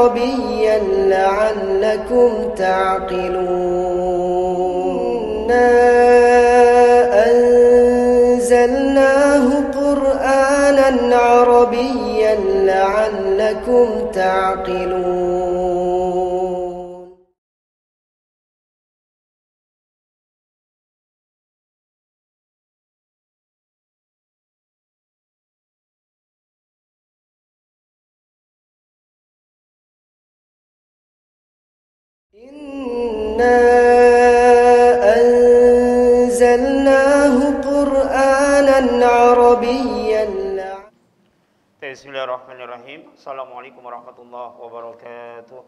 عربيا لعلكم تعقلون أنزلناه قرآنا عربيا لعلكم تعقلون. إنا أنزلناه قرآنا عربيا. Bismillahirrahmanirrahim. Assalamualaikum warahmatullahi wabarakatuh.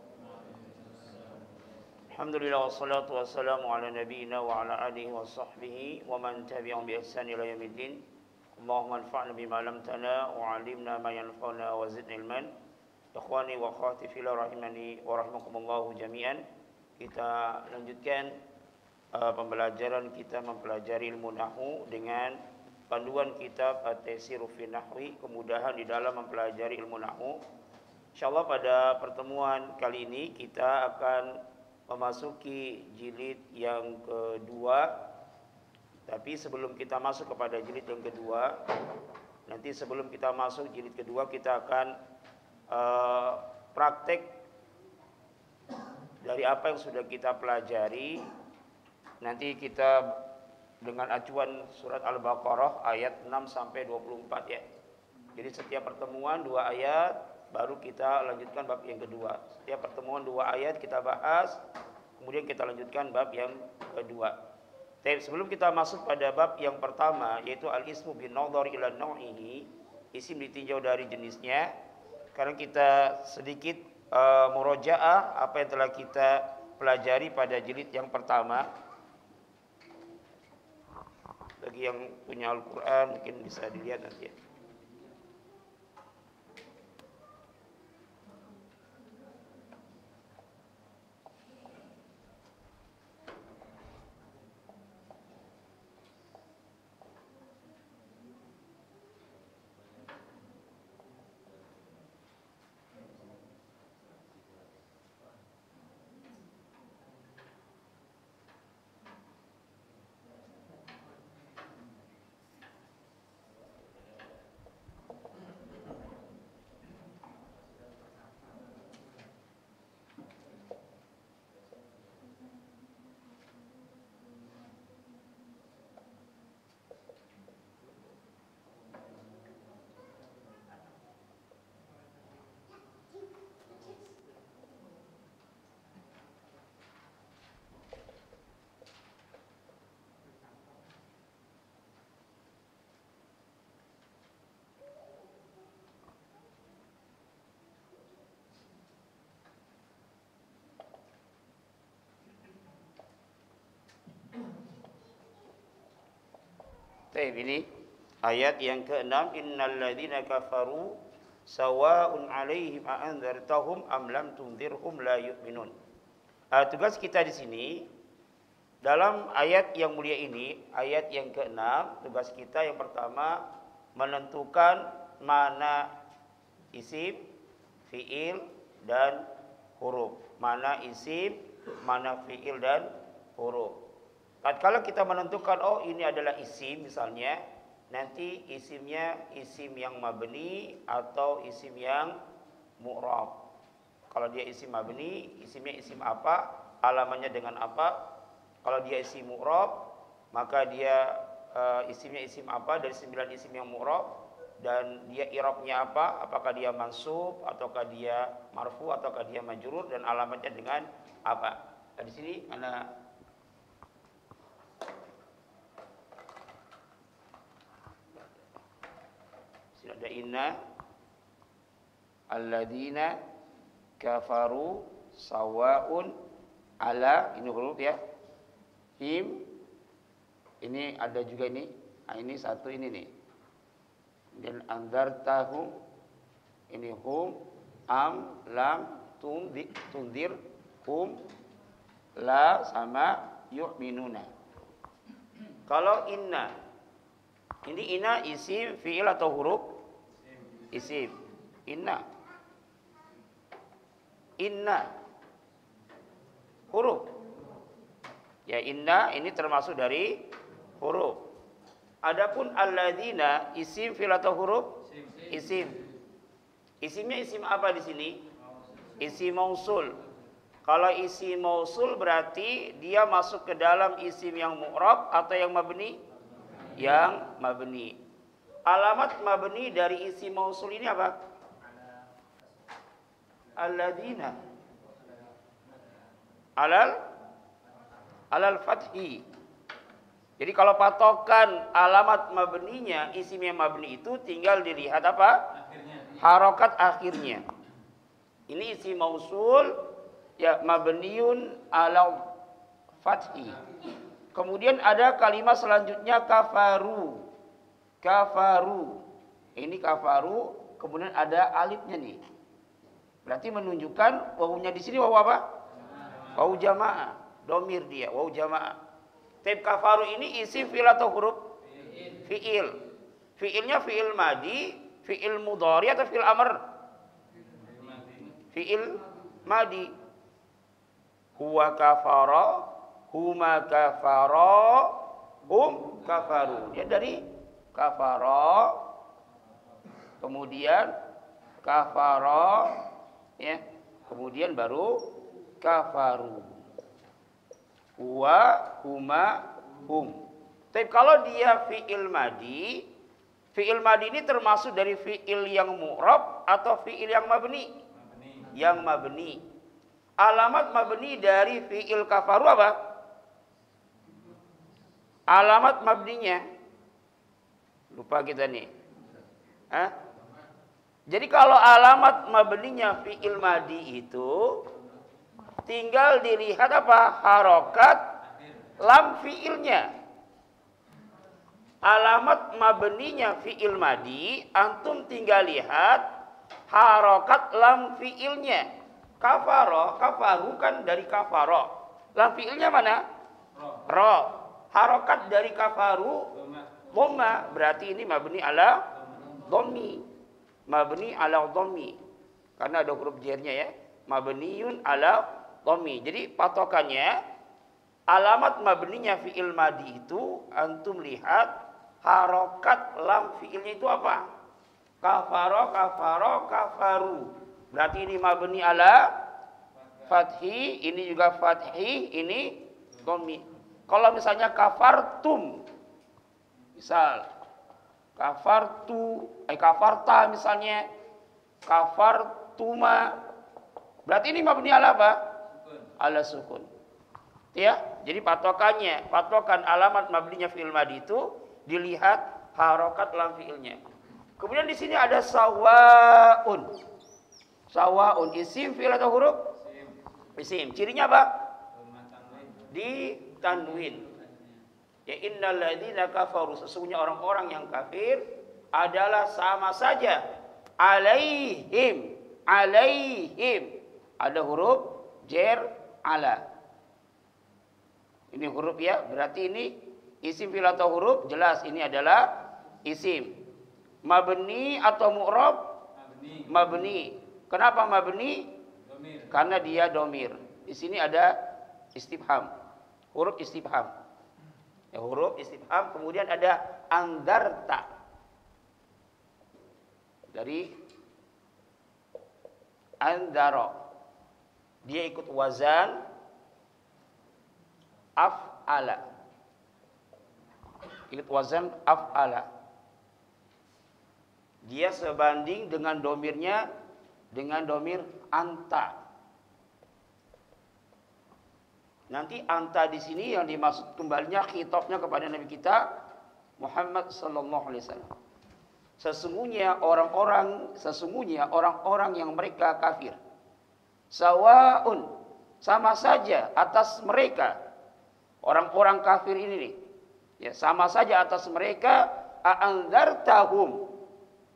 Alhamdulillah wassalatu wassalamu ala nabiyyina wa ala alihi wa sahbihi wa man tabi'ahum bi ihsan ila yaumiddin. Allahumma anfa'na bima 'allamtana wa 'allimna ma yanfa'una wa zidna ilman. Ikhwani wa akhwati fillah rahimani wa rahimakumullah jami'an. Kita lanjutkan pembelajaran kita mempelajari ilmu nahwu dengan panduan kitab At-Taisiru fi Nahwi, kemudahan di dalam mempelajari ilmu nahwu. Insyaallah pada pertemuan kali ini kita akan memasuki jilid yang kedua. Tapi sebelum kita masuk kepada jilid yang kedua, nanti sebelum kita masuk jilid kedua kita akan praktek dari apa yang sudah kita pelajari. Nanti kita dengan acuan surat Al-Baqarah ayat 6 sampai 24 ya. Jadi setiap pertemuan 2 ayat baru kita lanjutkan bab yang kedua. Setiap pertemuan 2 ayat kita bahas, kemudian kita lanjutkan bab yang kedua. Tapi sebelum kita masuk pada bab yang pertama, yaitu al-ismu bin nadhar ila nau'ihi, isim ditinjau dari jenisnya. Sekarang kita sedikit murojaah apa yang telah kita pelajari pada jilid yang pertama. Bagi yang punya Al-Quran mungkin bisa dilihat nanti ya. Baik, ini ayat yang ke-6, innal ladzina kafaru sawa'un 'alaihim a'anzartahum am lam tunzirhum la yu'minun. Tugas kita di sini dalam ayat yang mulia ini, ayat yang ke-6, tugas kita yang pertama menentukan mana isim, fiil dan huruf. Mana isim, mana fiil dan huruf. Kalau kita menentukan oh ini adalah isim misalnya, nanti isimnya isim yang mabni atau isim yang mu'rab. Kalau dia isim mabni, isimnya isim apa, alamannya dengan apa. Kalau dia isim mu'rab, maka dia isimnya isim apa dari 9 isim yang mu'rab, dan dia i'rabnya apa, apakah dia mansub ataukah dia marfu ataukah dia majrur, dan alamatnya dengan apa. Di sini mana ada inna alladzina kafaru sawa'un ala, ini huruf ya, him, ini ada juga ini, ini satu ini nih, dan anzartahum, ini hum, am, lam, tundir, hum, la sama yu'minuna. Kalau inna, ini inna isim, fi'il atau huruf? Isim. Inna. Inna. Huruf. Ya, inna ini termasuk dari huruf. Adapun alladzina isim fi'il atau huruf? Isim. Isimnya isim apa di sini? Isim mausul. Kalau isim mausul berarti dia masuk ke dalam isim yang mu'rab atau yang mabni? Yang mabni. Alamat mabni dari isim mausul ini apa? Alladzina. Alal fathi. Jadi kalau patokan alamat mabninya, isim yang mabni itu tinggal dilihat apa? Harokat akhirnya. Ini isim mausul ya mabniun ala fathi. Kemudian ada kalimat selanjutnya kafaru. Kafaru. Ini kafaru, kemudian ada alifnya nih. Berarti menunjukkan wawunya di sini wawu apa? Wawu jamaah. Domir dia, wawu jamaah. Tapi kafaru ini isim fi'il atau huruf? Fi'il. Fi'ilnya fi'il madi, fi'il mudhari atau fi'il amr? Fi'il madi. Huwa kafara, huma kafara, hum kafaru. Dia dari kafara, kemudian kafara, ya, kemudian baru kafaru. Huwa, huma, hum. Tapi kalau dia fi'il madi ini termasuk dari fi'il yang mu'rab atau fi'il yang mabni? Yang mabni. Alamat mabni dari fi'il kafaru apa? Alamat mabninya. Lupa kita nih. Hah? Jadi kalau alamat mabninya fi'il madi itu tinggal dilihat apa? Harokat lam fi'ilnya. Alamat mabninya fi'il madi, antum tinggal lihat harokat lam fi'ilnya. Kafaro, kafaru kan dari kafaro. Lam fi'ilnya mana? Ro. Harokat dari kafaru dhamma, berarti ini mabni ala dhammi. Mabni ala dhammi. Karena ada huruf jernya ya. Mabniun ala dhammi. Jadi patokannya alamat mabninya fi'il madi itu antum lihat harokat lam fi'ilnya itu apa? Kafaro, kafaro, kafaru. Berarti ini mabni ala fathi, ini juga fathi, ini dhammi. Kalau misalnya kafartum, misal kafartu, kafarta misalnya, kafartuma, berarti ini mabni ala apa? Ala sukun. Ya, jadi patokan alamat mabninya fi'il madi itu dilihat harokat lam fi'ilnya. Kemudian di sini ada sawaun. Sawaun isim fi'il atau huruf? Isim. Cirinya apa? Di tanwin. Ya innal ladzina kafaru, sesungguhnya orang-orang yang kafir adalah sama saja alaihim. Ada huruf jer ala. Ini huruf ya, berarti ini isim fi'il atau huruf? Jelas ini adalah isim. Mabni atau mu'rab? Mabni. Kenapa mabni? Domir. Karena dia domir. Di sini ada istifham. Huruf istifham. Ya, huruf istifham, kemudian ada andarta. Dari andaro. Dia ikut wazan af'ala. Ikut wazan af'ala. Dia sebanding dengan domirnya, dengan domir anta. Nanti anta di sini yang dimaksud kembalinya khitabnya kepada Nabi kita Muhammad sallallahu alaihi wasallam. Sesungguhnya orang-orang yang mereka kafir. Sawaun, sama saja atas mereka. Orang-orang kafir ini nih. Ya, sama saja atas mereka a'anzartahum.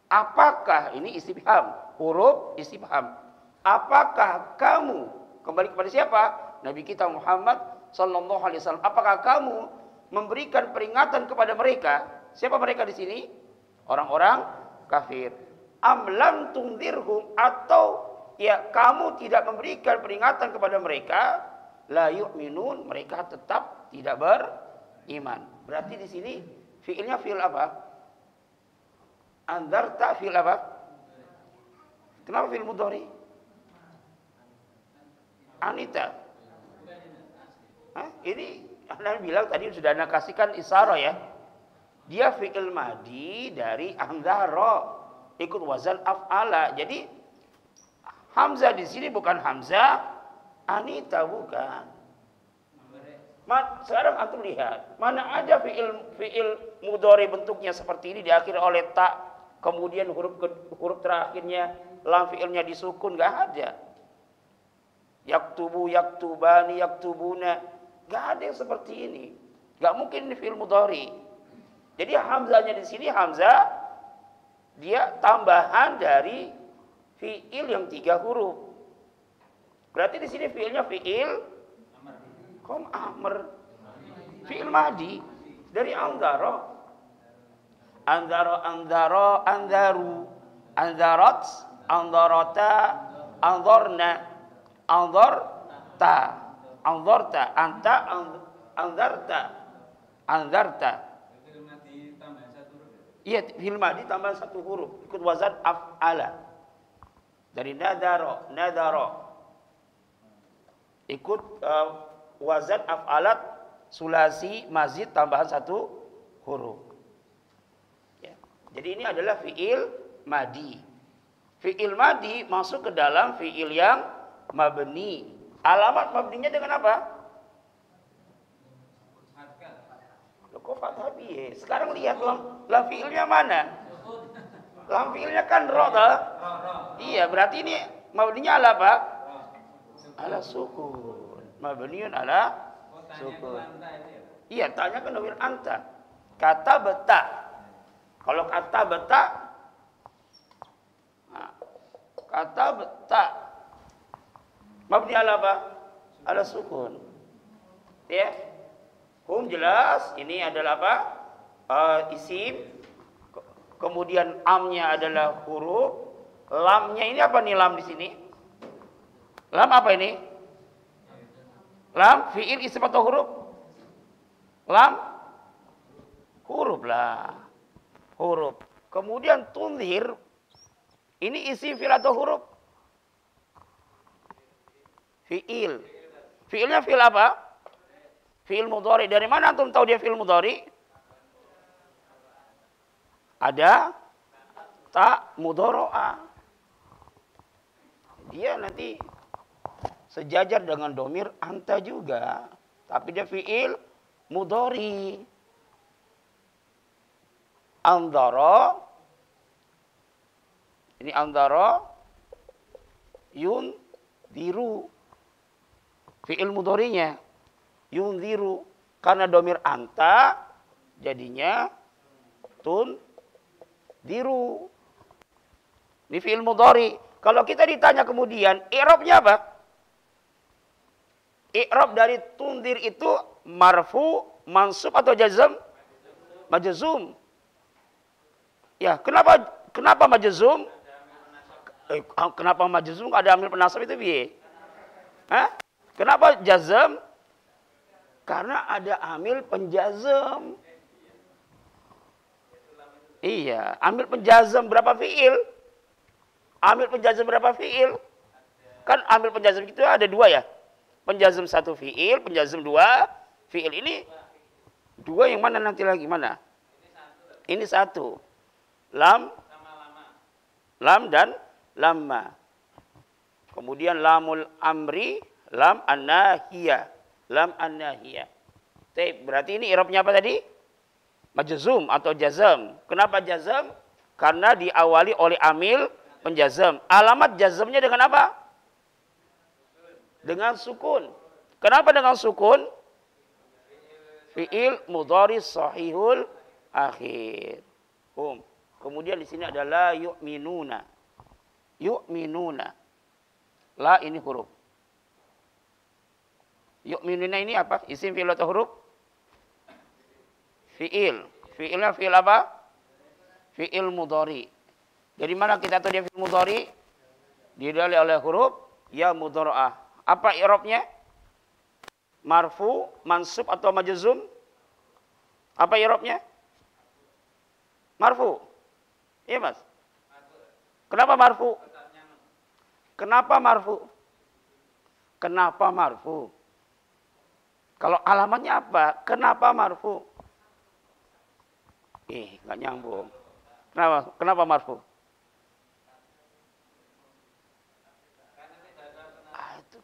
Apakah ini istifham, huruf istifham. Apakah kamu, kembali kepada siapa? Nabi kita Muhammad sallallahu alaihi wasallam. Apakah kamu memberikan peringatan kepada mereka? Siapa mereka di sini? Orang-orang kafir. Am lam tundirhum, atau ya kamu tidak memberikan peringatan kepada mereka, la yu'minun, mereka tetap tidak beriman. Berarti di sini fiilnya fiil apa? Anzarta fiil apa? Kenapa fiil mudhari? Anita. Hah? Ini Anda bilang tadi sudah Anda kasihkan isyarah ya. Dia fi'il madi dari anzara, ikut wazan af'ala. Jadi hamzah di sini bukan hamzah Anita, bukan. Sekarang antum lihat, mana ada fi'il mudhari bentuknya seperti ini diakhiri oleh ta, kemudian huruf terakhirnya lam fi'ilnya disukun, enggak ada. Yaktubu, yaktubani, yaktubuna, enggak ada yang seperti ini. Enggak mungkin ini fi'il mudhari. Jadi hamzahnya di sini hamzah dia tambahan dari fi'il yang 3 huruf. Berarti di sini fi'ilnya fi'il amr. Fi'il madi dari anzara. Anzara, anzara, anzaru. Anzarat, anzarata, anzarna. Anzarta. Anzarta, anta, anzarta. Anzarta. Iya, fi'il madi tambah 1 huruf, ikut wazan af'ala. Dari nadara, nadara. Ikut wazan af'alat sulasi mazid tambahan 1 huruf. Ya. Jadi ini adalah fi'il madi. Fi'il madi masuk ke dalam fi'il yang mabni. Alamat mabninya dengan apa? Kok fathah piye? Sekarang lihat lam fi'ilnya mana? Lam fi'ilnya kan ro toh? Iya, berarti ini mabninya ala apa? Ala sukun. Mabniun ala sukun. Iya, tanya kan domir anta. Kata beta. Kalau kata beta, nah, kata beta mabni ala apa? Ala sukun. Ya. Jelas, ini adalah apa? Isim. Kemudian amnya adalah huruf. Lamnya ini apa nih lam di sini? Lam apa ini? Lam fi'il isim atau huruf? Lam huruf lah. Huruf. Kemudian tunzir ini isim fi'il atau huruf? Fi'il. Fi'ilnya fi'il apa? Fi'il mudhari. Dari mana antum tahu dia fi'il mudhari? Ada ta mudhara'a. Dia nanti sejajar dengan domir anta juga, tapi dia fi'il mudhari. Anzara. Ini anzara yunziru. Fi'il mudharinya yunziru, karena domir anta jadinya tunziru. Ini fi'il mudhari. Kalau kita ditanya kemudian i'rabnya apa? I'rab dari tunzir itu marfu, mansub atau jazm? Majzum. Ya, kenapa majzum? Kenapa majzum ada amil penasab itu piye? Hah? Kenapa jazm? Karena ada amil penjazm. Iya, amil penjazm berapa fi'il? Amil penjazm berapa fi'il? Kan amil penjazm itu ada 2 ya. Penjazm 1 fi'il, penjazm 2 fi'il. Ini 2 yang mana nanti lagi? Mana? Ini 1. Lam, lam dan lamma. Kemudian lamul amri, lam an-nahiyah. Lam an-nahiyah. Berarti ini i'rabnya apa tadi? Majzum atau jazm. Kenapa jazm? Karena diawali oleh amil penjazm. Alamat jazmnya dengan apa? Dengan sukun. Kenapa dengan sukun? Fi'il mudhari sahihul akhir. Kemudian di sini adalah yu'minuna. Yu'minuna. La ini huruf. Yu'minuna ini apa? Isim fi'il atau huruf? Fi'il. Fi'ilnya fi'il apa? Fi'il mudhari. Dari mana kita tahu dia fi'il mudhari? Didalil oleh huruf ya mudharaah. Apa i'rabnya? Marfu, mansub atau majzum? Apa i'rabnya? Marfu. Iya, Mas. Kenapa marfu? Kenapa marfu? Kenapa marfu? Kalau alamatnya apa? Kenapa marfu? Nggak nyambung. Kenapa marfu?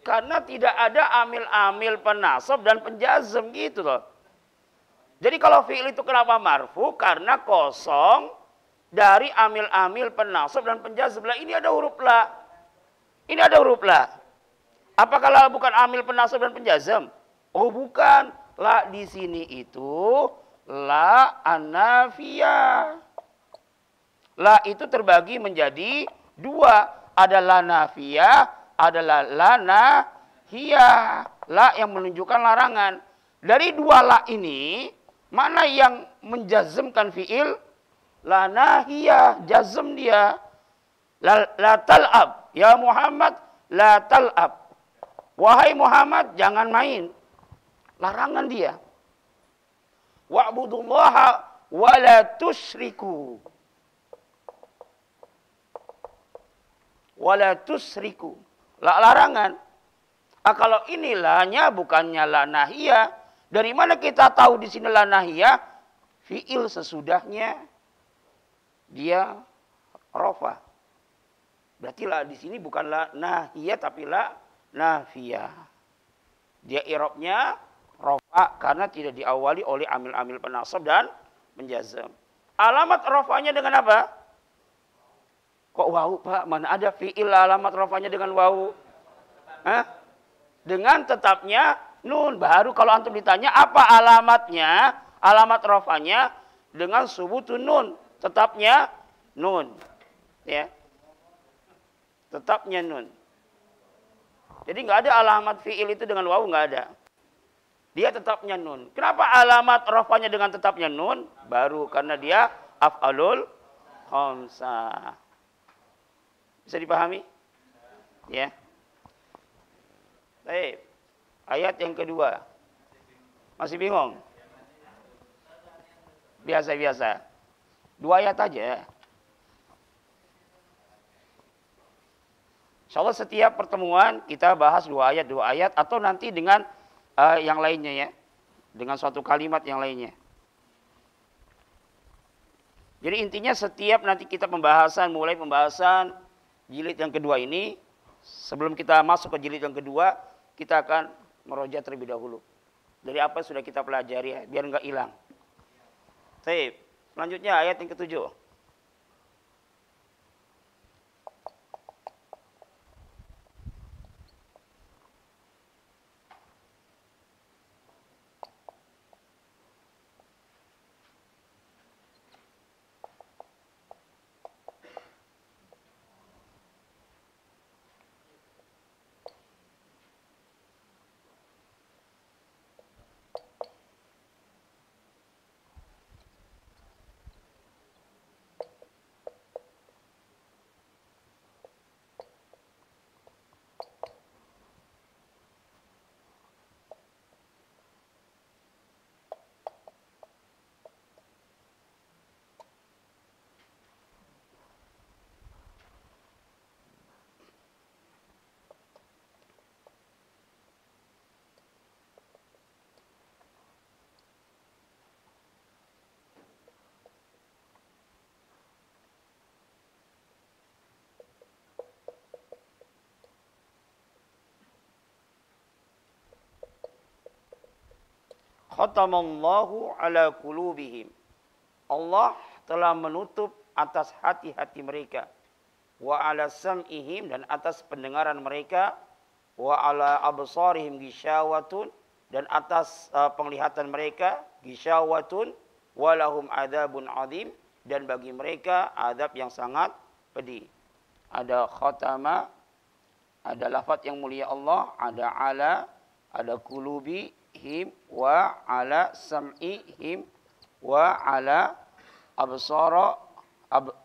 Karena tidak ada amil-amil penasab dan penjazm gitu loh. Jadi kalau fi'il itu kenapa marfu? Karena kosong dari amil-amil penasab dan penjazm. Lah ini ada huruf la. Ini ada huruf la. Apakah la bukan amil penasab dan penjazm? Oh bukan. La di sini itu la an-nafiyah. La itu terbagi menjadi dua. Ada la nafiyah, adalah la nahiyah. La yang menunjukkan larangan. Dari dua la ini, mana yang menjazmkan fi'il? La nahiyah, jazm dia. La tal'ab. Ya Muhammad, la tal'ab. Wahai Muhammad, jangan main. Larangan dia. Wa'budullaha wa la tusyriku. Wa la tusyriku. Larangan. Kalau ini lahnya bukannya la nahiyah. Dari mana kita tahu di sini la nahiyah? Fi'il sesudahnya dia rofa. Berarti la di sini bukan la nahiyah tapi la nafiyah. Dia i'rabnya rofa karena tidak diawali oleh amil-amil penasab dan menjazm. Alamat rofanya dengan apa? Kok wawu, Pak? Mana ada fi'il alamat rofanya dengan wawu? Dengan tetapnya nun. Baru kalau antum ditanya apa alamatnya? Alamat rofanya dengan subutun nun. Tetapnya nun. Ya. Tetapnya nun. Jadi nggak ada alamat fi'il itu dengan wawu, nggak ada. Dia tetapnya nun. Kenapa alamat rofanya dengan tetapnya nun? Baru karena dia af'alul khamsah. Bisa dipahami? Ya. Baik. Ayat yang kedua. Masih bingung? Biasa-biasa. 2 ayat aja. Insyaallah setiap pertemuan kita bahas 2 ayat atau nanti dengan yang lainnya ya. Dengan suatu kalimat yang lainnya. Jadi intinya setiap nanti kita mulai pembahasan jilid yang kedua ini, sebelum kita masuk ke jilid yang kedua, kita akan meroja terlebih dahulu. Dari apa yang sudah kita pelajari ya, biar nggak hilang. Baik, selanjutnya ayat yang ke-7. Khatamallahu ala qulubihim. Allah telah menutup atas hati-hati mereka. Wa ala sam'ihim, dan atas pendengaran mereka. Wa ala absarihim gisyawatun, dan atas penglihatan mereka gisyawatun. Wa lahum adzabun adzim, dan bagi mereka azab yang sangat pedih. Ada khatama, ada lafaz yang mulia Allah, ada ala, ada qulubihim, wa ala sam'ihim, wa ala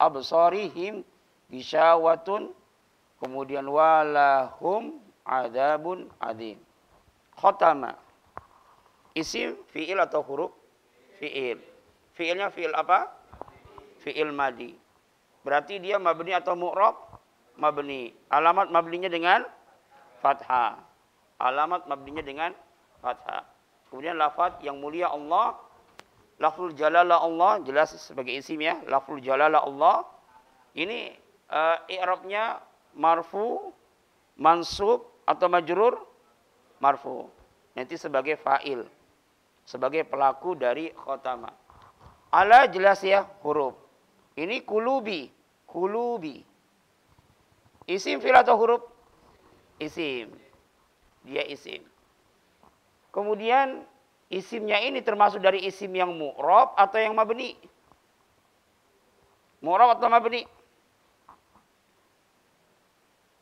absarihim gisyawatun, Kemudian walahum adzabun adzim. Khatama. Isim fi'il atau huruf? Fi'il. Fi'ilnya fi'il apa? Fi'il madi. Berarti dia mabni atau mu'rab? Mabni. Alamat mabninya dengan fathah. Alamat mabninya dengan fathah. Kemudian lafaz yang mulia Allah. Lafzul jalalah Allah. Jelas sebagai isim ya. Lafzul jalalah Allah. Ini i'rabnya marfu, mansub, atau majrur? Marfu. Nanti sebagai fa'il. Sebagai pelaku dari khotama. Ala jelas ya huruf. Ini kulubi. Kulubi. Isim fi'il atau huruf? Isim. Dia isim. Kemudian isimnya ini termasuk dari isim yang mu'rab atau yang mabni? Mu'rab atau mabni?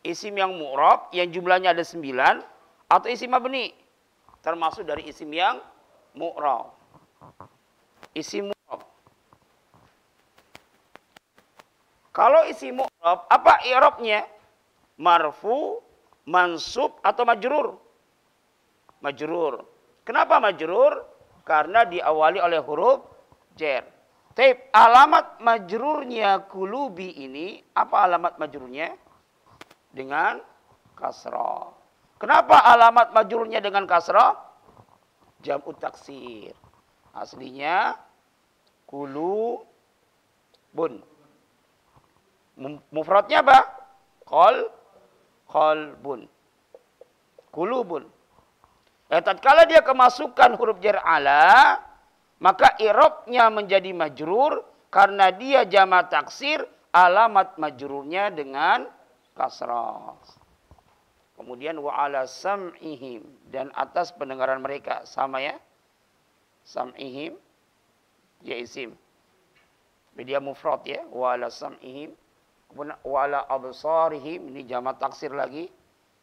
Isim yang mu'rab yang jumlahnya ada 9 atau isim mabni? Termasuk dari isim yang mu'rab. Isim mu'rab. Kalau isim mu'rab, apa i'rabnya? Marfu, mansub, atau majrur? Majrur. Kenapa majrur? Karena diawali oleh huruf jar. Tapi alamat majrurnya kulubi ini, apa alamat majrurnya? Dengan kasrah. Kenapa alamat majrurnya dengan kasrah? Jam'ut taksir. Aslinya kulubun. Mufradnya apa? Qalbun. Kulubun. Tatkala dia kemasukan huruf jar ala, maka i'rabnya menjadi majrur karena dia jama' taksir, alamat majrurnya dengan kasrah. Kemudian wa ala sam'ihim, dan atas pendengaran mereka. Sama ya. Sam'ihim ya isim. Dia mufrad ya. Wa ala sam'ihim. Kemudian wa ala absarihim, ini jama' taksir lagi.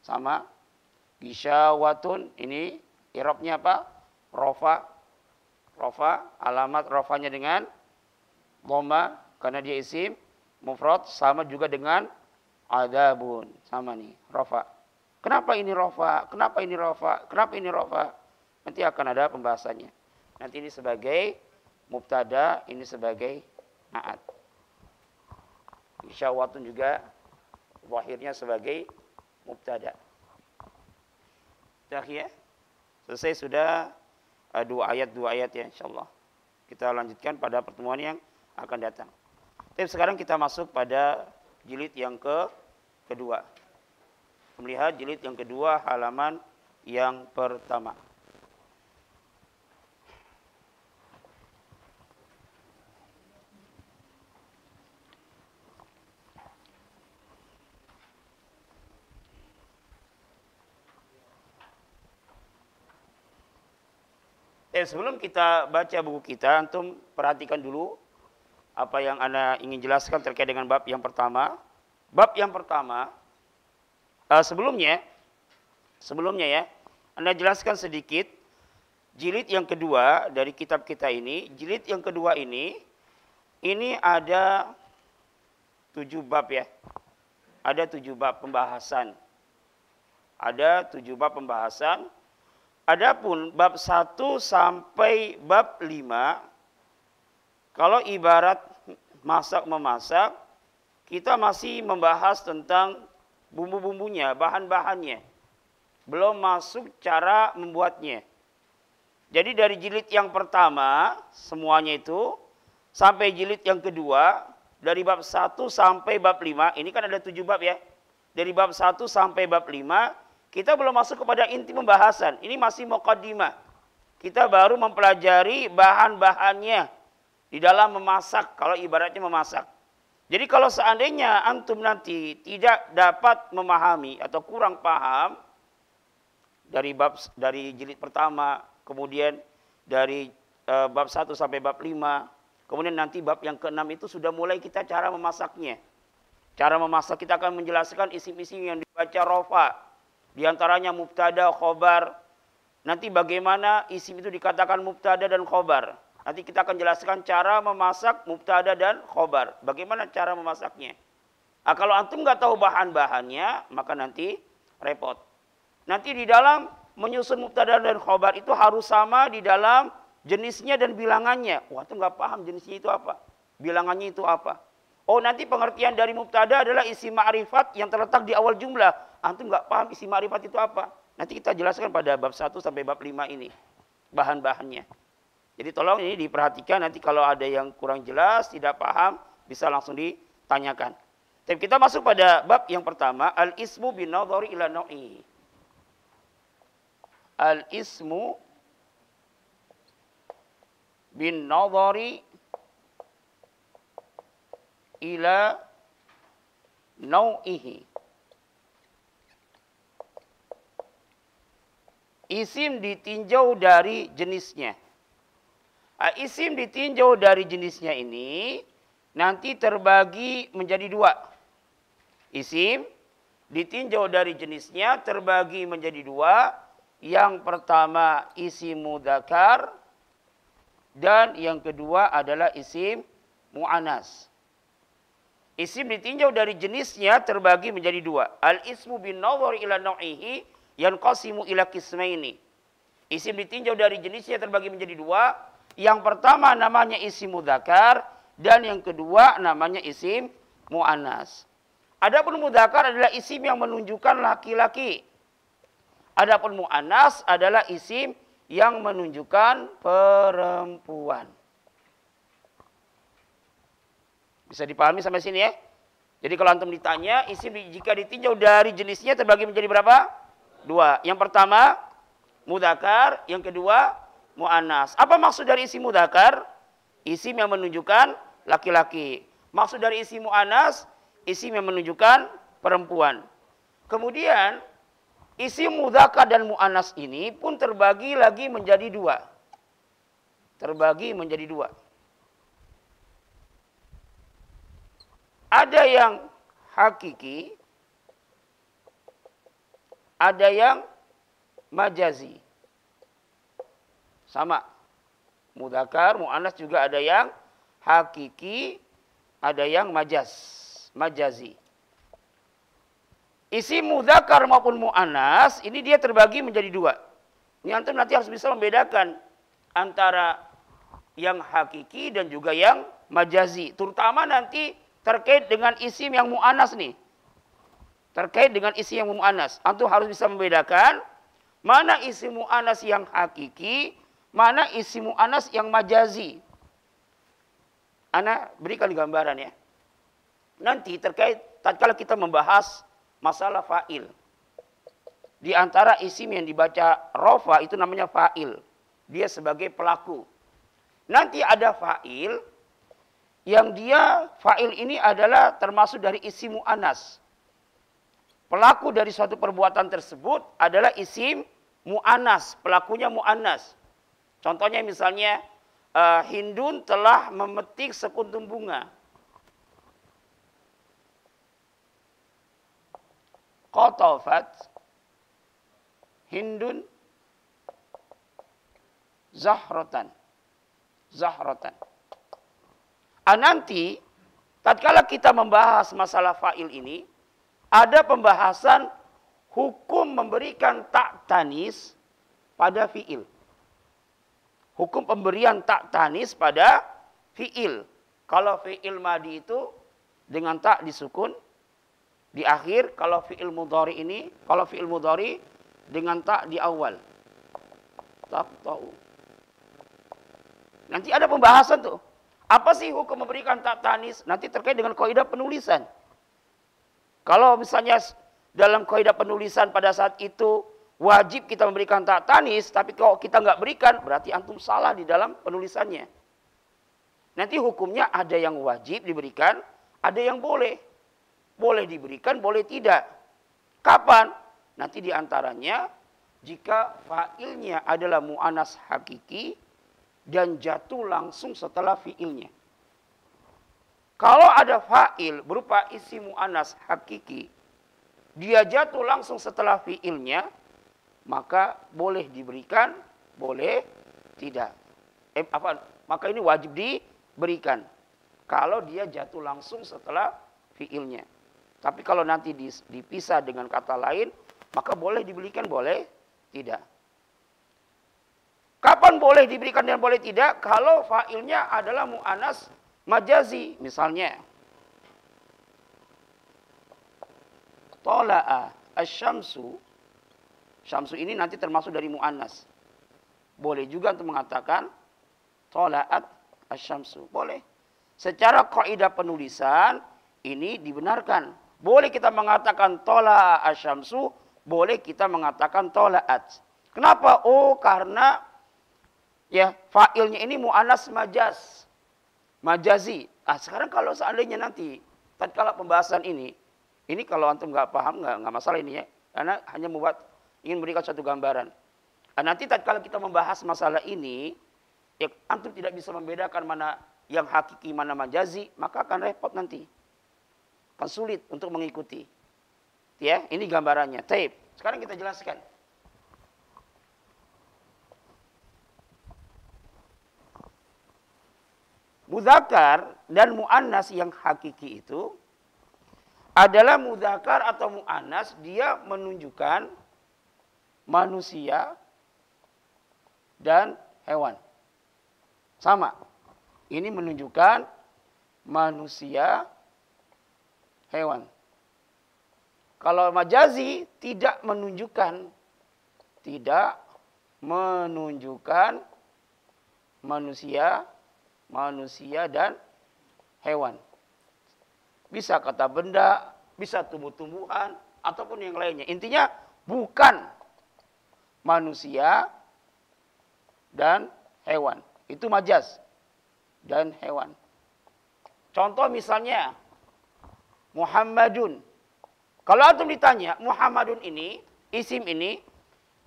Sama. Gisyawatun, ini i'rabnya apa? Rafa. Rafa, alamat rafanya dengan dhamma karena dia isim mufrad, sama juga dengan adzabun. Sama nih, rafa. Kenapa ini rafa? Kenapa ini rafa? Kenapa ini rafa? Nanti akan ada pembahasannya. Nanti ini sebagai mubtada, ini sebagai na'at. Isyawatun juga zahirnya sebagai mubtada. Ya. Selesai sudah dua ayat ya insyaallah. Kita lanjutkan pada pertemuan yang akan datang. Tapi sekarang kita masuk pada jilid yang kedua. Melihat jilid yang kedua halaman yang pertama. Sebelum kita baca buku kita, antum perhatikan dulu apa yang Anda ingin jelaskan terkait dengan bab yang pertama. Bab yang pertama, sebelumnya ya, Anda jelaskan sedikit jilid yang kedua dari kitab kita ini. Jilid yang kedua ini ada 7 bab ya. Ada 7 bab pembahasan. Ada 7 bab pembahasan. Adapun bab 1 sampai bab 5, kalau ibarat masak-memasak, kita masih membahas tentang bumbu-bumbunya, bahan-bahannya. Belum masuk cara membuatnya. Jadi dari jilid yang pertama, semuanya itu, sampai jilid yang kedua, dari bab 1 sampai bab 5, ini kan ada 7 bab ya. Dari bab 1 sampai bab 5, kita belum masuk kepada inti pembahasan. Ini masih muqaddimah. Kita baru mempelajari bahan-bahannya di dalam memasak, kalau ibaratnya memasak. Jadi kalau seandainya antum nanti tidak dapat memahami atau kurang paham dari jilid pertama, kemudian dari bab 1 sampai bab 5, kemudian nanti bab yang ke-6 itu sudah mulai kita cara memasaknya. Cara memasak kita akan menjelaskan isim-isim yang dibaca rofa. Di antaranya mubtada, khobar. Nanti bagaimana isim itu dikatakan mubtada dan khobar. Nanti kita akan jelaskan cara memasak mubtada dan khobar. Bagaimana cara memasaknya. Kalau antum nggak tahu bahan-bahannya, maka nanti repot. Nanti di dalam menyusun mubtada dan khobar itu harus sama di dalam jenisnya dan bilangannya. Wah, antum nggak paham jenisnya itu apa, bilangannya itu apa. Oh, nanti pengertian dari mubtada adalah isim ma'rifat yang terletak di awal jumlah. Antum nggak paham isim ma'rifat itu apa. Nanti kita jelaskan pada bab 1 sampai bab 5 ini. Bahan-bahannya. Jadi tolong ini diperhatikan, nanti kalau ada yang kurang jelas, tidak paham, bisa langsung ditanyakan. Tapi kita masuk pada bab yang pertama, al-ismu bin nadhari ila nau'i. Al-ismu bin nadhari ila nau'ihi. Isim ditinjau dari jenisnya. Isim ditinjau dari jenisnya ini nanti terbagi menjadi dua. Isim ditinjau dari jenisnya terbagi menjadi dua. Yang pertama isim mudzakkar dan yang kedua adalah isim mu'annas. Isim ditinjau dari jenisnya terbagi menjadi dua. Al-ismu bin nadhari ila nau'ihi yanqasimu ila qismaini. Isim ditinjau dari jenisnya terbagi menjadi dua. Yang pertama namanya isim mudzakkar dan yang kedua namanya isim mu'annas. Adapun mudzakkar adalah isim yang menunjukkan laki-laki. Adapun mu'annas adalah isim yang menunjukkan perempuan. Bisa dipahami sampai sini ya? Jadi kalau antum ditanya, isim jika ditinjau dari jenisnya terbagi menjadi berapa? Dua. Yang pertama mudzakkar, yang kedua mu'annas. Apa maksud dari isim mudzakkar? Isim yang menunjukkan laki-laki. Maksud dari isim mu'annas, isim yang menunjukkan perempuan. Kemudian isim mudzakkar dan mu'annas ini pun terbagi lagi menjadi dua. Terbagi menjadi dua. Ada yang hakiki, ada yang majazi. Sama. Mudzakkar, mu'annas juga ada yang hakiki, ada yang majazi. Isim mudzakkar maupun mu'annas ini dia terbagi menjadi dua. Ini antum nanti harus bisa membedakan antara yang hakiki dan juga yang majazi. Terutama nanti terkait dengan isim yang mu'annas nih. Terkait dengan isim yang mu'annas. Antum harus bisa membedakan mana isim mu'annas yang hakiki, mana isim mu'annas yang majazi. Ana berikan gambaran ya. Nanti terkait tatkala kita membahas masalah fa'il. Di antara isim yang dibaca rofa itu namanya fa'il. Dia sebagai pelaku. Nanti ada fa'il yang dia fa'il ini adalah termasuk dari isim mu'annas. Pelaku dari suatu perbuatan tersebut adalah isim mu'annas, pelakunya mu'annas. Contohnya misalnya Hindun telah memetik sekuntum bunga. Qatafat Hindun zahratan. Nanti tatkala kita membahas masalah fa'il ini, ada pembahasan hukum memberikan tak tanis pada fi'il. Hukum pemberian tak tanis pada fi'il. Kalau fi'il madi itu dengan tak disukun di akhir, kalau fi'il mudhari ini, kalau fi'il mudhari dengan tak di awal. Taqta'u. Nanti ada pembahasan tuh. Apa sih hukum memberikan tak tanis? Nanti terkait dengan kaidah penulisan. Kalau misalnya dalam kaidah penulisan pada saat itu wajib kita memberikan tak tanis, tapi kalau kita nggak berikan, berarti antum salah di dalam penulisannya. Nanti hukumnya ada yang wajib diberikan, ada yang boleh. Boleh diberikan, boleh tidak. Kapan? Nanti diantaranya jika fa'ilnya adalah mu'annas hakiki dan jatuh langsung setelah fi'ilnya. Kalau ada fa'il berupa isim mu'annas hakiki, dia jatuh langsung setelah fi'ilnya, maka boleh diberikan, boleh tidak. Maka ini wajib diberikan. Kalau dia jatuh langsung setelah fi'ilnya. Tapi kalau nanti dipisah dengan kata lain, maka boleh diberikan, boleh tidak. Kapan boleh diberikan dan boleh tidak? Kalau fa'ilnya adalah mu'annas majazi. Misalnya, tola'a asyamsu. Syamsu ini nanti termasuk dari mu'annas. Boleh juga untuk mengatakan tola'at asyamsu. Boleh. Secara kaidah penulisan, ini dibenarkan. Boleh kita mengatakan tola'a asyamsu, boleh kita mengatakan tola'at. Kenapa? Oh, karena ya fa'ilnya ini mu'annas majazi. Sekarang kalau seandainya nanti tatkala pembahasan ini kalau antum nggak paham nggak masalah ini ya, karena hanya ingin memberikan suatu gambaran. Nanti tatkala kita membahas masalah ini, ya, antum tidak bisa membedakan mana yang hakiki mana majazi, maka akan repot nanti, akan sulit untuk mengikuti. Ya, ini gambarannya. Taib. Sekarang kita jelaskan. Mudzakkar dan mu'annas yang hakiki itu adalah mudzakkar atau mu'annas, dia menunjukkan manusia dan hewan. Sama. Ini menunjukkan manusia, hewan. Kalau majazi tidak menunjukkan manusia dan hewan. Bisa kata benda, bisa tumbuh-tumbuhan, ataupun yang lainnya. Intinya bukan manusia dan hewan. Itu majaz dan hewan. Contoh misalnya Muhammadun. Kalau antum ditanya Muhammadun ini, isim ini,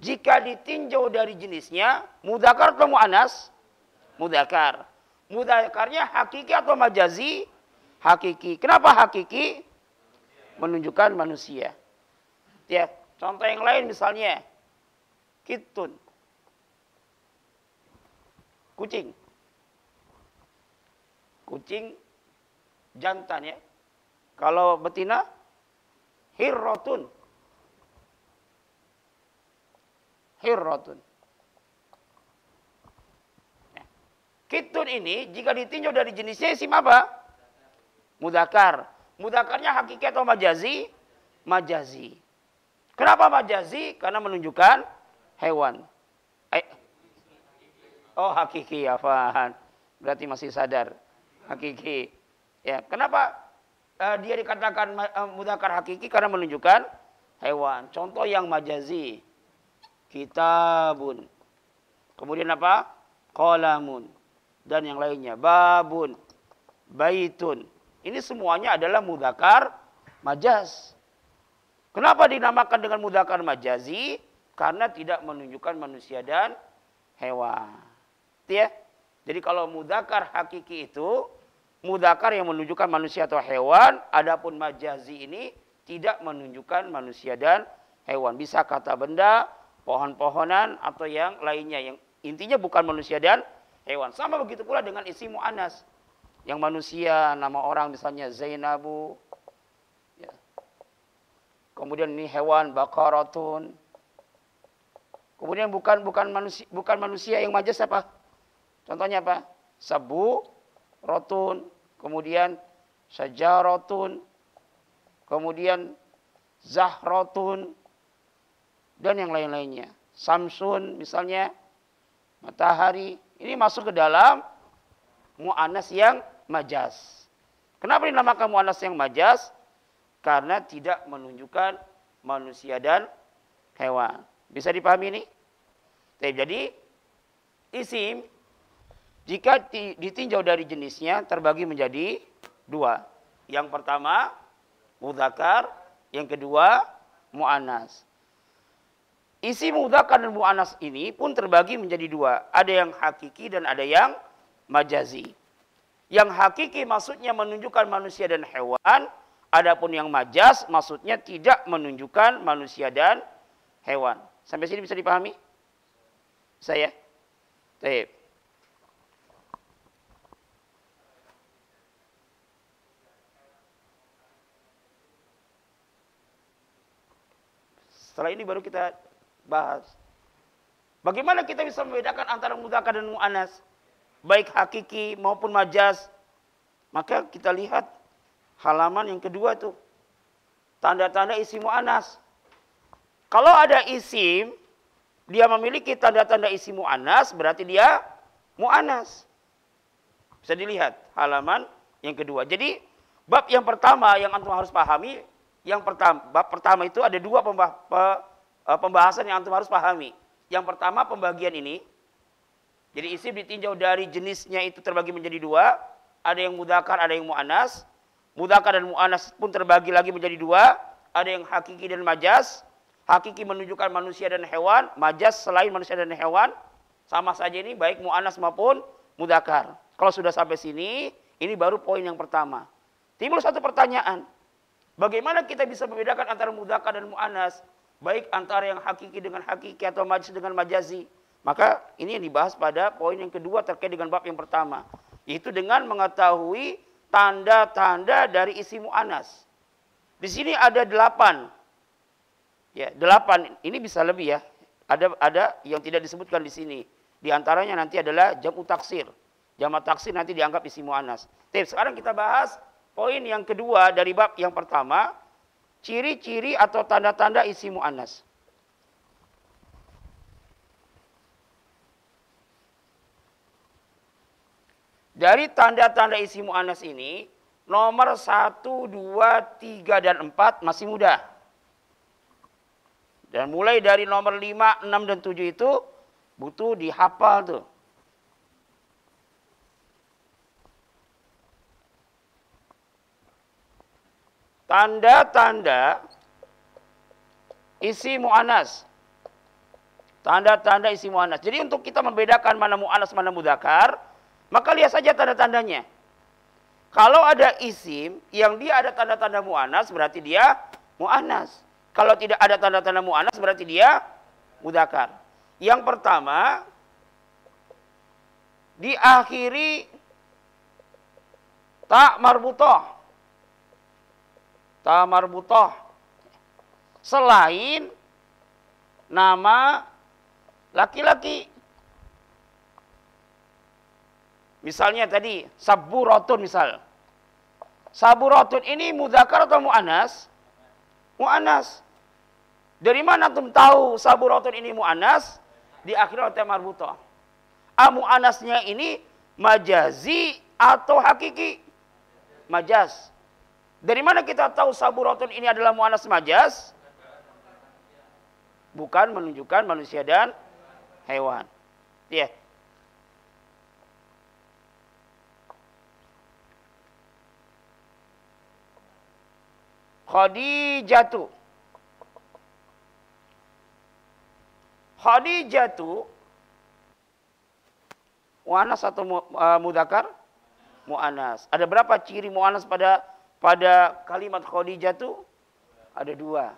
jika ditinjau dari jenisnya, mudzakkar atau mu'annas? Mudzakkar. Mudzakarnya hakiki atau majazi? Hakiki. Kenapa hakiki? Menunjukkan manusia. Ya, contoh yang lain misalnya kitun. Kucing. Kucing jantan ya. Kalau betina hirrotun. Hirrotun. Kitun ini jika ditinjau dari jenisnya isim apa? Mudzakkar. Mudzakarnya hakiki atau majazi? Majazi. Kenapa majazi? Karena menunjukkan hewan. Oh, hakiki ya, Fahan. Berarti masih sadar. Hakiki. Ya, kenapa dia dikatakan mudzakkar hakiki? Karena menunjukkan hewan. Contoh yang majazi. Kitabun. Kemudian apa? Qalamun. Dan yang lainnya. Babun. Baitun. Ini semuanya adalah mudzakkar majaz. Kenapa dinamakan dengan mudzakkar majazi? Karena tidak menunjukkan manusia dan hewan. Ya. Jadi kalau mudzakkar hakiki itu mudzakkar yang menunjukkan manusia atau hewan, adapun majazi ini tidak menunjukkan manusia dan hewan. Bisa kata benda, pohon-pohonan atau yang lainnya yang intinya bukan manusia dan hewan. Sama begitu pula dengan isim mu'annas. Yang manusia, nama orang misalnya Zainabu. Ya. Kemudian ini hewan baqaratun. Kemudian bukan manusia yang majaz apa? Contohnya apa? Sabu rotun, kemudian sajaratun, kemudian zahrotun, dan yang lain-lainnya. Samsun misalnya, matahari. Ini masuk ke dalam mu'annas yang majaz. Kenapa dinamakan mu'annas yang majaz? Karena tidak menunjukkan manusia dan hewan. Bisa dipahami ini? Jadi isim jika ditinjau dari jenisnya terbagi menjadi dua. Yang pertama mudzakkar, yang kedua mu'annas. Isi mudzakkar dan mu'annas ini pun terbagi menjadi dua. Ada yang hakiki dan ada yang majazi. Yang hakiki maksudnya menunjukkan manusia dan hewan. Adapun yang majaz maksudnya tidak menunjukkan manusia dan hewan. Sampai sini bisa dipahami? Saya? Baik. Setelah ini baru kita bahas. Bagaimana kita bisa membedakan antara mudzakkar dan mu'annas? Baik hakiki maupun majaz. Maka kita lihat halaman yang kedua tuh. Tanda-tanda isim mu'annas. Kalau ada isim, dia memiliki tanda-tanda isim mu'annas, berarti dia mu'annas. Bisa dilihat halaman yang kedua. Jadi bab yang pertama yang antum harus pahami, bab pertama itu ada dua pembahasan yang antum harus pahami. Yang pertama pembagian ini. Jadi isim ditinjau dari jenisnya itu terbagi menjadi dua. Ada yang mudzakkar, ada yang mu'annas. Mudzakkar dan mu'annas pun terbagi lagi menjadi dua. Ada yang hakiki dan majaz. Hakiki menunjukkan manusia dan hewan. Majaz selain manusia dan hewan. Sama saja ini baik mu'annas maupun mudzakkar. Kalau sudah sampai sini, ini baru poin yang pertama. Timbul satu pertanyaan. Bagaimana kita bisa membedakan antara mudzakkar dan mu'annas? Baik antara yang hakiki dengan hakiki atau majaz dengan majazi. Maka ini yang dibahas pada poin yang kedua terkait dengan bab yang pertama. Yaitu dengan mengetahui tanda-tanda dari isim mu'annas. Di sini ada 8. Ya, 8. Ini bisa lebih ya. Ada yang tidak disebutkan di sini. Di antaranya nanti adalah jam'u taksir. Jamak taksir nanti dianggap isim mu'annas. Sekarang kita bahas poin yang kedua dari bab yang pertama. Ciri-ciri atau tanda-tanda isim mu'annas. Dari tanda-tanda isim mu'annas ini, nomor 1, 2, 3, dan 4 masih mudah. Dan mulai dari nomor 5, 6, dan 7 itu butuh dihafal tuh. Tanda-tanda isim mu'annas. Tanda-tanda isim mu'annas. Jadi untuk kita membedakan mana mu'annas mana mudzakkar, maka lihat saja tanda-tandanya. Kalau ada isim yang dia ada tanda-tanda mu'annas, berarti dia mu'annas. Kalau tidak ada tanda-tanda mu'annas, berarti dia mudzakkar. Yang pertama, diakhiri ta marbutah. Ta marbutah. Selain nama laki-laki. Misalnya tadi saburotun misal. Saburotun ini mudzakkar atau mu'annas? Mu'annas. Dari mana antum tahu saburotun ini mu'annas? Diakhiri oleh ta marbutah. Mu'annasnya ini majazi atau hakiki? Majaz. Dari mana kita tahu saburotun ini adalah mu'annas majaz? Bukan menunjukkan manusia dan hewan. Ya. Khadijatu. Khadijatu mu'annas atau mudzakkar? Mu'annas. Ada berapa ciri mu'annas pada kalimat Khadijatu? Ada 2.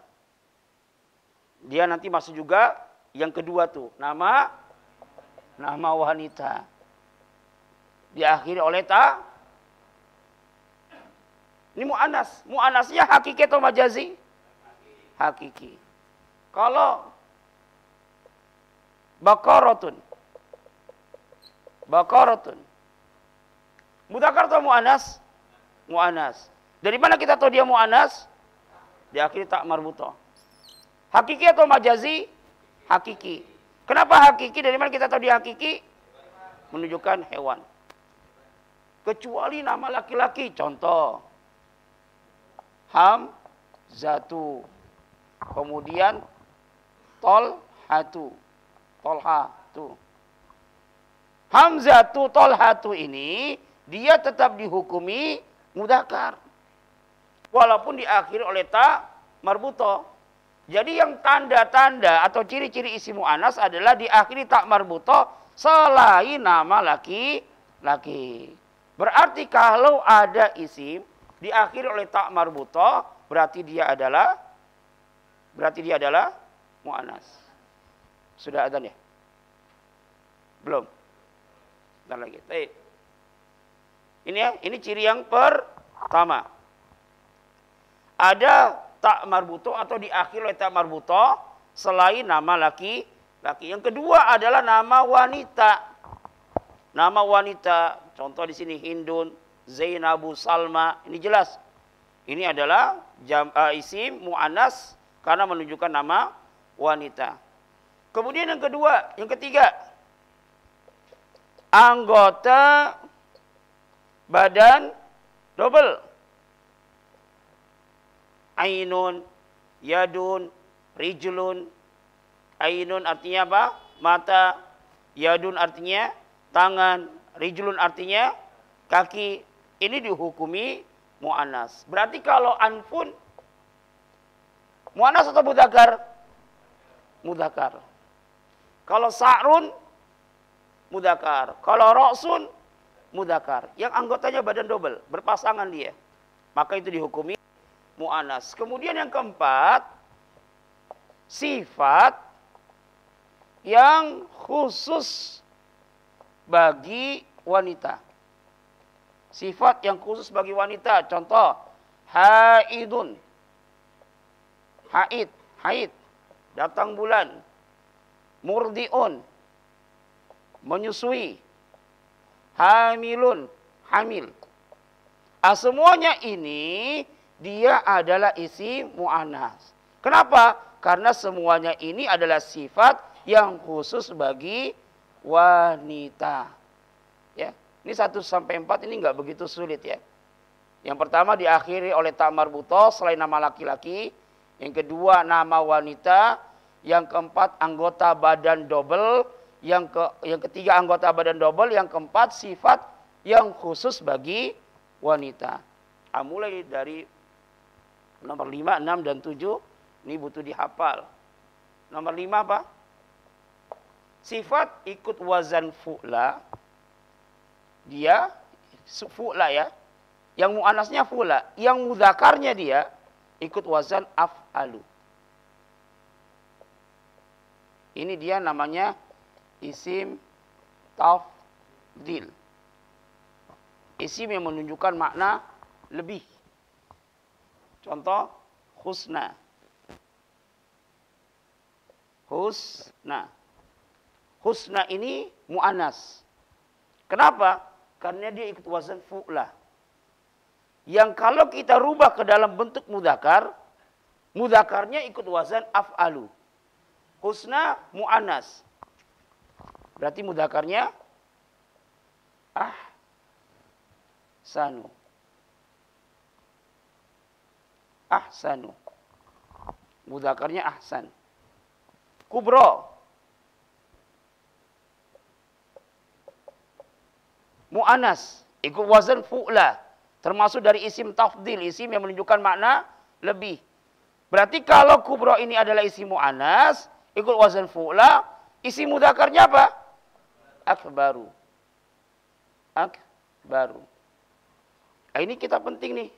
Dia nanti masuk juga yang kedua tuh. Nama wanita. Diakhiri oleh ta. Ini mu'annas. Mu'annasnya hakiki atau majazi? Hakiki. Kalau baqaratun. Mudzakkar atau mu'annas? Mu'annas. Dari mana kita tahu dia mu'annas? Diakhiri ta marbutah. Hakiki atau majazi? Hakiki. Kenapa hakiki? Dari mana kita tahu dia hakiki? Menunjukkan hewan. Kecuali nama laki-laki. Contoh. Hamzatu. Kemudian Tolhatu. Hamzatu, Tolhatu ini dia tetap dihukumi mudzakkar. Walaupun diakhiri oleh ta marbutah. Jadi yang tanda-tanda atau ciri-ciri isim mu'annas adalah diakhiri ta marbutah selain nama laki-laki. Berarti kalau ada isim diakhiri oleh ta marbutah, berarti dia adalah mu'annas. Sudah adzan ya? Belum. Bentar lagi. Baik. Ini ciri yang pertama. Ada tak marbuto atau diakhiri oleh tak marbuto selain nama laki-laki. Yang kedua adalah nama wanita. Nama wanita, contoh di sini Hindun, Zainabu, Salma, ini jelas. Ini adalah isim mu'annas karena menunjukkan nama wanita. Kemudian yang ketiga, anggota badan double. Ainun, yadun, rijlun. Ainun artinya apa? Mata. Yadun artinya tangan. Rijlun artinya kaki. Ini dihukumi mu'annas. Berarti kalau anfun, mu'annas atau mudzakkar? Mudzakkar. Kalau sa'run, mudzakkar. Kalau ra'sun, mudzakkar. Yang anggotanya badan double, berpasangan dia. Maka itu dihukumi mu'annas. Kemudian yang keempat, sifat yang khusus bagi wanita. Sifat yang khusus bagi wanita. Contoh, haidun. Haid. Datang bulan. Murdiun. Menyusui. Hamilun. Hamil. Semuanya ini dia adalah isim mu'annas. Kenapa? Karena semuanya ini adalah sifat yang khusus bagi wanita. Ya, ini 1 sampai 4 ini nggak begitu sulit ya. Yang pertama diakhiri oleh tak marbutoh selain nama laki-laki. Yang kedua nama wanita. Yang keempat anggota badan double. Yang ketiga anggota badan double. Yang keempat sifat yang khusus bagi wanita. Mulai dari nomor 5, 6, dan 7. Ini butuh dihafal. Nomor 5 apa? Sifat ikut wazan fu'la. Dia fu'la ya. Yang mu'anasnya fu'la. Yang mudzakarnya dia ikut wazan af'alu. Ini dia namanya isim tafdil. Isim yang menunjukkan makna lebih. Contoh, husna. Husna. Husna ini mu'anas. Kenapa? Karena dia ikut wazan fu'la. Yang kalau kita rubah ke dalam bentuk mudzakkar, mudzakarnya ikut wazan af'alu. Husna mu'anas. Berarti mudzakarnya ahsanu. Ahsanu. Mudzakarnya ahsan. Kubro. Mu'anas. Ikut wazan fu'la. Termasuk dari isim tafdil. Isim yang menunjukkan makna lebih. Berarti kalau kubro ini adalah isim mu'anas. Ikut wazan fu'la. Isim mudzakarnya apa? Akbaru. Akbaru. Nah, ini kita penting nih.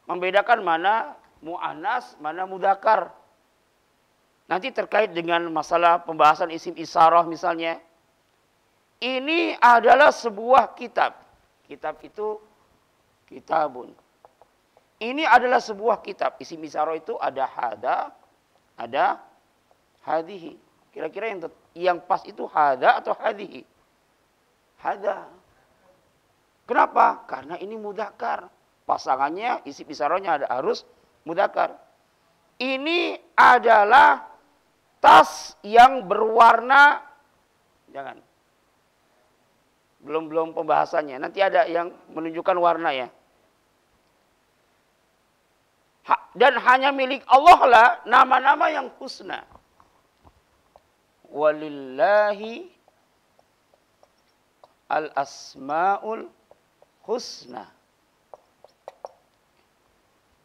Membedakan mana mu'anas, mana mudzakkar. Nanti terkait dengan masalah pembahasan isim isyarah misalnya. Ini adalah sebuah kitab. Kitab itu kitabun. Ini adalah sebuah kitab. Isim isyarah itu ada hada, ada hadihi. Kira-kira yang pas itu hada atau hadihi? Hada. Kenapa? Karena ini mudzakkar. Pasangannya, isim isyarahnya harus mudzakkar. Ini adalah tas yang berwarna. Jangan. Belum pembahasannya. Nanti ada yang menunjukkan warna ya. Dan hanya milik Allah lah nama-nama yang husna. Walillahi al-asma'ul husna.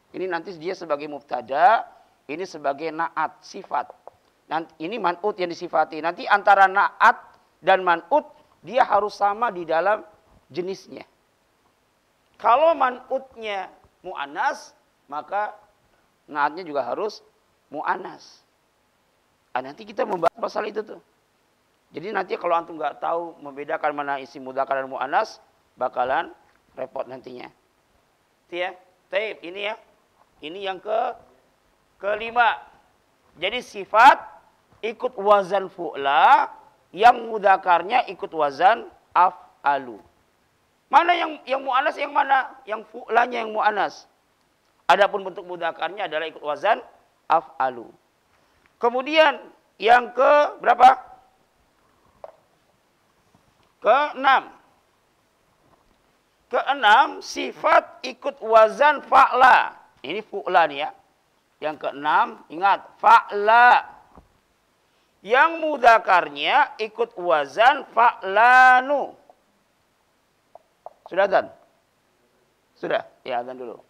Ini nanti dia sebagai mubtada, ini sebagai na'at, sifat. Nanti ini man'ut yang disifati. Nanti antara na'at dan man'ut dia harus sama di dalam jenisnya. Kalau man'utnya mu'annas, maka na'atnya juga harus mu'annas. Nanti kita membahas masalah itu tuh. Jadi nanti kalau antum nggak tahu membedakan mana isim mudzakkar dan mu'annas, bakalan repot nantinya. Itu ya. Taib, ini ya. Ini yang kelima. Jadi sifat ikut wazan fu'la, yang mudzakarnya ikut wazan af'alu. Mana yang mu'anas, yang mana? Yang fu'lanya yang mu'anas. Adapun bentuk mudzakarnya adalah ikut wazan af'alu. Kemudian yang ke berapa? Keenam. Keenam, sifat ikut wazan fa'la. Ini fu'la nih ya. Yang keenam, ingat, fa'la. Yang mudzakarnya ikut wazan fa'lanu. Sudah adzan? Sudah? Ya, adzan dulu.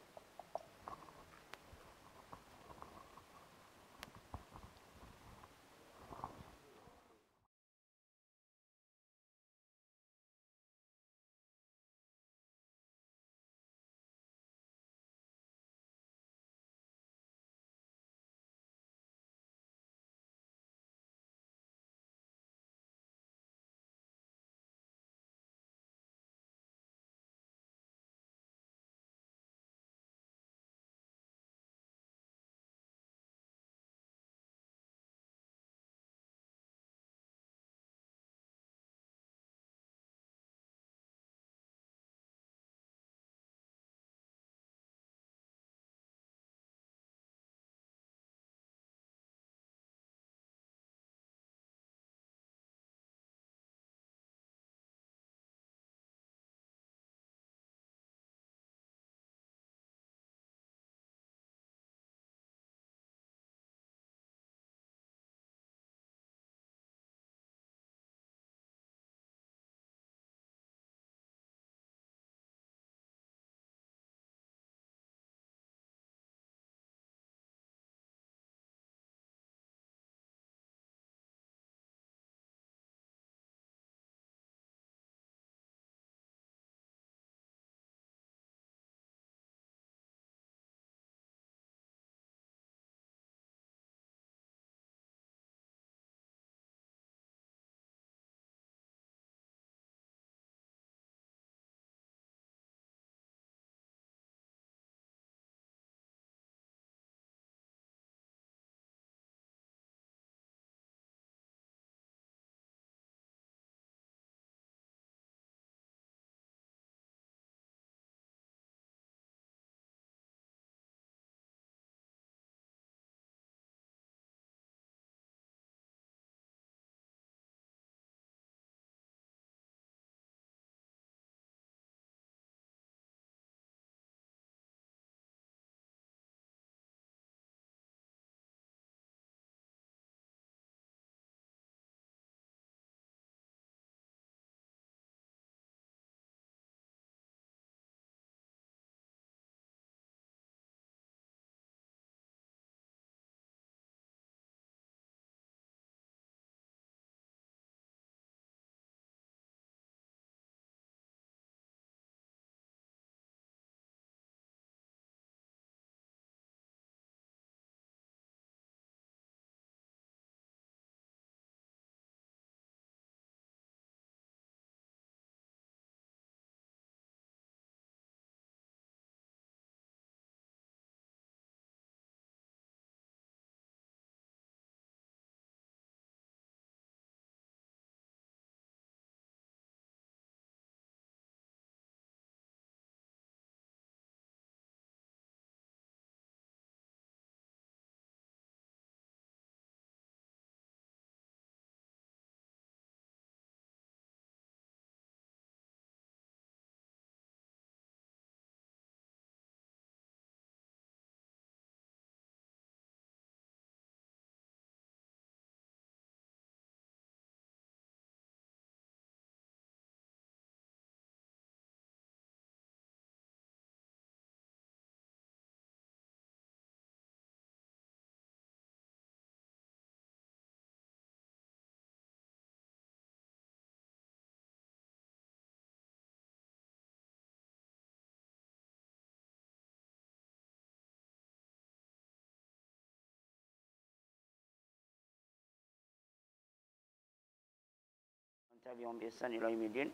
Tabi'um ihsan ila yaumil.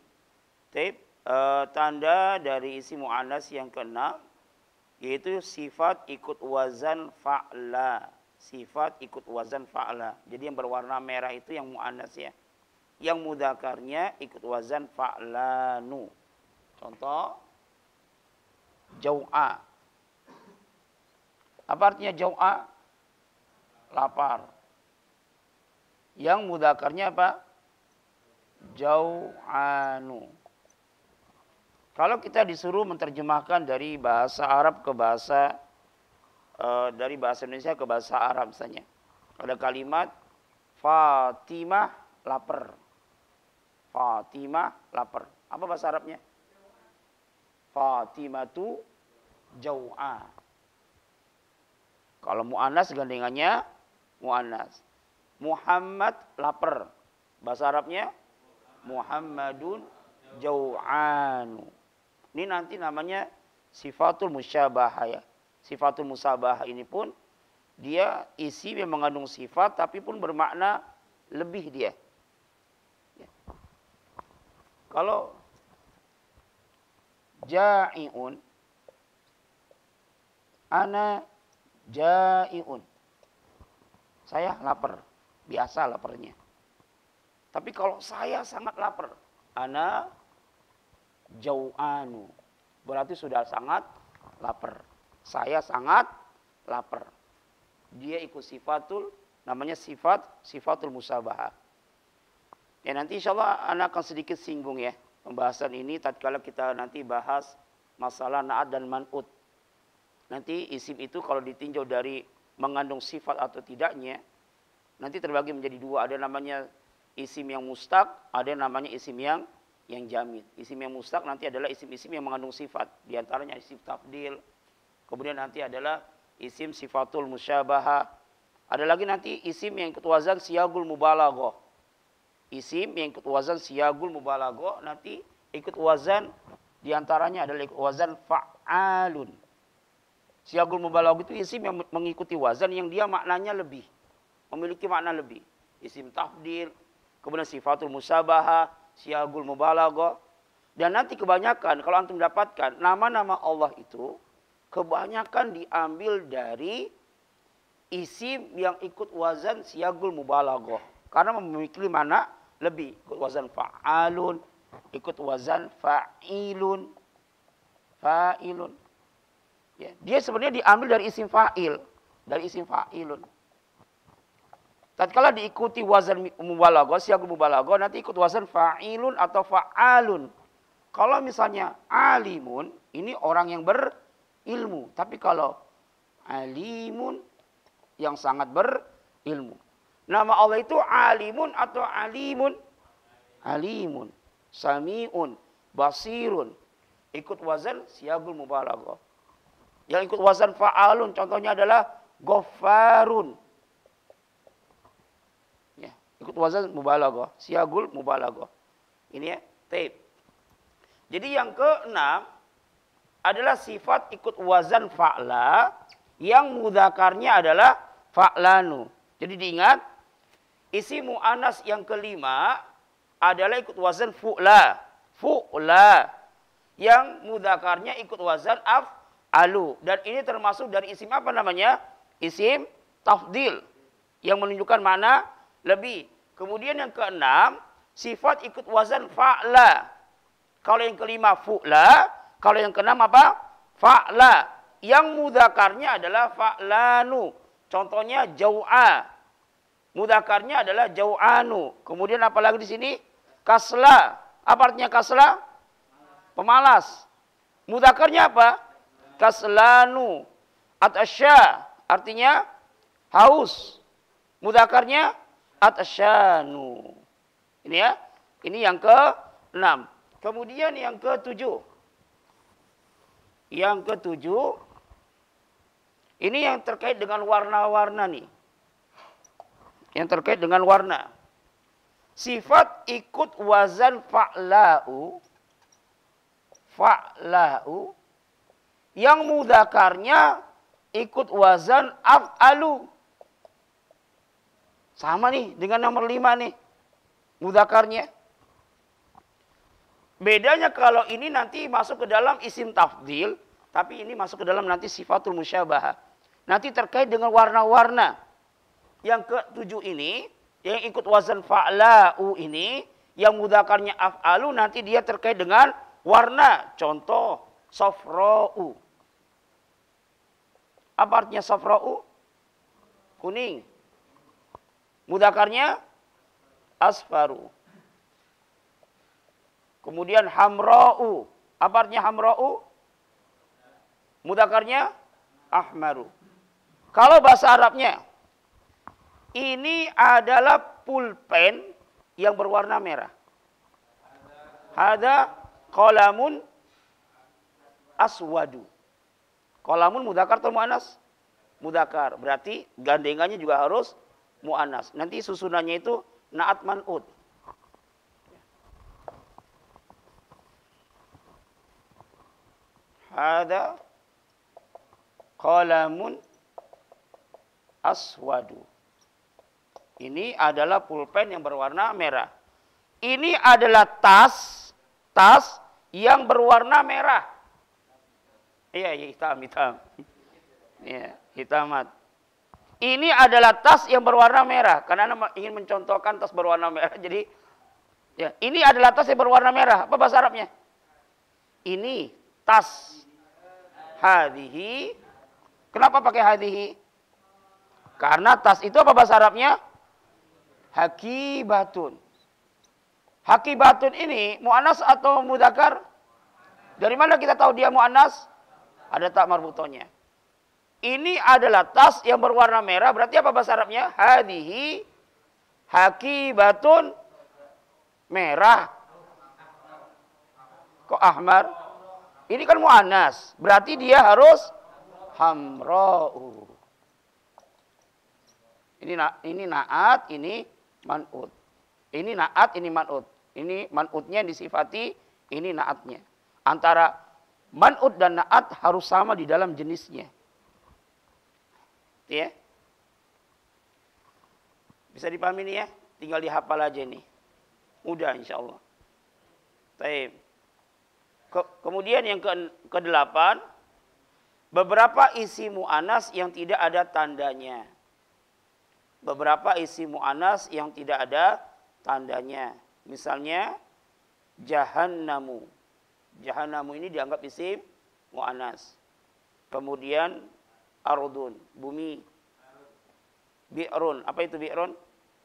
Tanda dari isi mu'annas yang keenam, Yaitu sifat ikut wazan fa'la. Sifat ikut wazan fa'la. Jadi yang berwarna merah itu yang mu'annas ya. Yang mudzakarnya ikut wazan fa'lanu. Contoh, jau'a. Apa artinya jau'a? Lapar. Yang mudzakarnya apa? Jau'anu. Kalau kita disuruh menerjemahkan dari bahasa Arab ke bahasa dari bahasa Indonesia ke bahasa Arab misalnya. Ada kalimat Fatimah lapar. Fatimah lapar. Apa bahasa Arabnya? Fatimatu jau'a. Kalau mu'annas gandengannya mu'annas. Muhammad lapar. Bahasa Arabnya Muhammadun jau'anu. Ini nanti namanya sifatul musyabahah ya. Sifatul musyabahah ini pun dia isi yang mengandung sifat tapi pun bermakna lebih dia. Ya. Kalau ja'iun, ana ja'iun. Saya lapar, biasa laparnya. Tapi kalau saya sangat lapar, ana jau'anu. Berarti sudah sangat lapar. Saya sangat lapar. Dia ikut sifatul, namanya sifatul musyabahah. Ya nanti insya Allah anak akan sedikit singgung ya. Pembahasan ini tatkala kita nanti bahas masalah na'at dan man'ut. Nanti isim itu kalau ditinjau dari mengandung sifat atau tidaknya, nanti terbagi menjadi dua. Ada namanya isim yang mustaq, ada namanya isim yang jamid. Isim yang mustaq nanti adalah isim-isim yang mengandung sifat. Di antaranya isim tafdil. Kemudian nanti adalah isim sifatul musyabahah. Ada lagi nanti isim yang ikut wazan siyagul mubalaghah. Isim yang ikut wazan siyagul mubalaghah nanti ikut wazan di antaranya adalah ikut wazan fa'alun. Siyagul mubalaghah itu isim yang mengikuti wazan yang dia maknanya lebih. Memiliki makna lebih. Isim tafdil, kemudian sifatul musyabahah, siyagul mubalaghah. Dan nanti kebanyakan kalau antum dapatkan nama-nama Allah itu kebanyakan diambil dari isim yang ikut wazan siyagul mubalaghah karena memiliki mana lebih. Ikut wazan fa'alun, ikut wazan fa'ilun. Fa'ilun. Ya, dia sebenarnya diambil dari isim fa'il, dari isim fa'ilun. Tatkala diikuti wazan mubalaghah, siyagul mubalaghah, nanti ikut wazan fa'ilun atau fa'alun. Kalau misalnya alimun, ini orang yang berilmu. Tapi kalau alimun, yang sangat berilmu. Nama Allah itu alimun atau alimun? Alimun, sami'un, basirun. Ikut wazan siyagul mubalaghah. Yang ikut wazan fa'alun, contohnya adalah ghaffarun. Ikut wazan mubalaghah, siyagul mubalaghah. Ini ya, taib. Jadi yang keenam adalah sifat ikut wazan fa'la yang mudzakarnya adalah fa'lanu. Jadi diingat, isi mu'annas yang kelima adalah ikut wazan fu'la. Fu'la. Yang mudzakarnya ikut wazan af'alu. Dan ini termasuk dari isim apa namanya? Isim tafdil. Yang menunjukkan makna lebih. Kemudian yang keenam, sifat ikut wazan fa'la. Kalau yang kelima fu'la, kalau yang keenam apa? Fa'la. Yang mudzakarnya adalah fa'lanu. Contohnya jau'a. Mudzakarnya adalah jau'anu. Kemudian apa lagi di sini? Kasla. Apa artinya kasla? Pemalas. Mudzakarnya apa? Kaslanu. Atasya. Artinya haus. Mudzakarnya atsyanu. Ini ya. Ini yang ke-6. Kemudian yang ke-7. Yang ke-7. Ini yang terkait dengan warna-warna nih. Yang terkait dengan warna. Sifat ikut wazan fa'la'u. Fa'la'u. Yang mudzakarnya ikut wazan af'alu. Sama nih dengan nomor 5 nih. Mudzakarnya. Bedanya kalau ini nanti masuk ke dalam isim tafdil. Tapi ini masuk ke dalam nanti sifatul musyabahah. Nanti terkait dengan warna-warna. Yang ke-7 ini, yang ikut wazan fa'la'u ini, yang mudzakarnya af'alu, nanti dia terkait dengan warna. Contoh, safra'u. Apa artinya safra'u? Kuning. Mudzakarnya asfaru. Kemudian hamra'u. Apa artinya hamra'u? Mudzakarnya ahmaru. Kalau bahasa Arabnya, ini adalah pulpen yang berwarna merah. Hada qalamun aswadu. Qalamun mudzakar atau muannas? Mudzakar. Berarti gandengannya juga harus muannas. Nanti susunannya itu na'at man'ut. Hada qalamun aswadu. Ini adalah pulpen yang berwarna merah. Ini adalah tas yang berwarna merah. Iya, hitam. Ya, hitamat. Ini adalah tas yang berwarna merah. Karena Anda ingin mencontohkan tas berwarna merah. Jadi, ya, ini adalah tas yang berwarna merah. Apa bahasa Arabnya? Ini tas. Hadhihi. Kenapa pakai hadhihi? Karena tas itu apa bahasa Arabnya? Hakibatun. Hakibatun ini mu'annas atau mudzakar? Dari mana kita tahu dia mu'annas? Ada tak marbutonya. Ini adalah tas yang berwarna merah. Berarti apa bahasa Arabnya? Hadhihi hakibatun merah. Kok ahmar? Ini kan mu'annas. Berarti dia harus hamra'u. Ini na'at, ini man'ut. Ini na'at, ini man'ut. Ini man'utnya disifati, ini na'atnya. Antara man'ut dan na'at harus sama di dalam jenisnya. Ya. Bisa dipahami ini ya? Tinggal dihafal aja nih. Mudah insya-Allah. Baik. Kemudian yang ke-8, beberapa isi mu'annas yang tidak ada tandanya. Beberapa isi mu'annas yang tidak ada tandanya. Misalnya jahannamu. Jahannamu ini dianggap isim mu'annas. Kemudian ardun, bumi. Bi'run, apa itu bi'run?